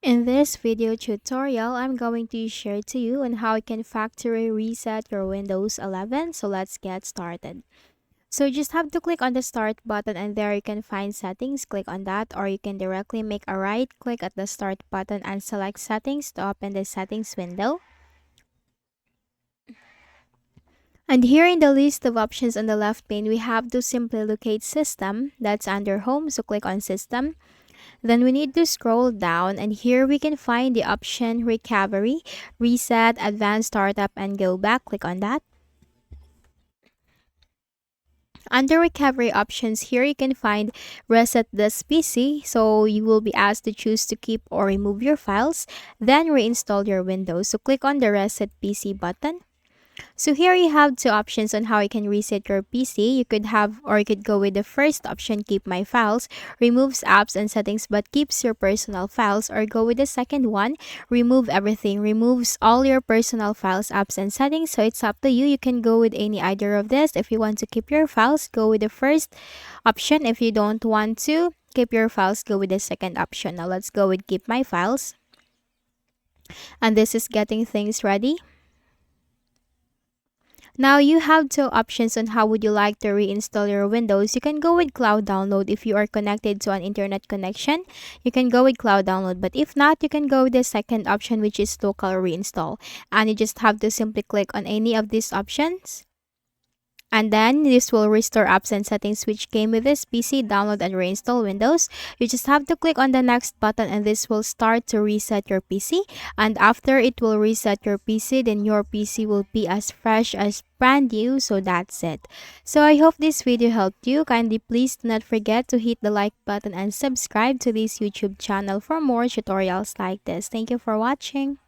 In this video tutorial, I'm going to share to you on how you can factory reset your Windows 11. So let's get started. So you just have to click on the start button and there you can find settings. Click on that, or you can directly make a right click at the start button and select settings to open the settings window. And here in the list of options on the left pane, we have to simply locate system. That's under home. So click on system. Then we need to scroll down, and here we can find the option recovery, reset, advanced startup, and go back. Click on that. Under recovery options, here you can find reset this PC. So you will be asked to choose to keep or remove your files, then reinstall your Windows. So click on the reset PC button. So here you have two options on how you can reset your PC. You could have, or you could go with the first option, keep my files, removes apps and settings but keeps your personal files, or go with the second one, remove everything, removes all your personal files, apps and settings. So it's up to you. You can go with any either of this. If you want to keep your files, go with the first option. If you don't want to keep your files, go with the second option. Now let's go with keep my files. And this is getting things ready. Now you have two options on how would you like to reinstall your Windows. You can go with cloud download if you are connected to an internet connection. You can go with cloud download, but if not, you can go with the second option, which is local reinstall. And you just have to simply click on any of these options. And then this will restore apps and settings which came with this PC, download and reinstall Windows. You just have to click on the next button and this will start to reset your PC. And after it will reset your PC, then your PC will be as fresh as brand new. So that's it. So I hope this video helped you. Kindly please do not forget to hit the like button and subscribe to this YouTube channel for more tutorials like this. Thank you for watching.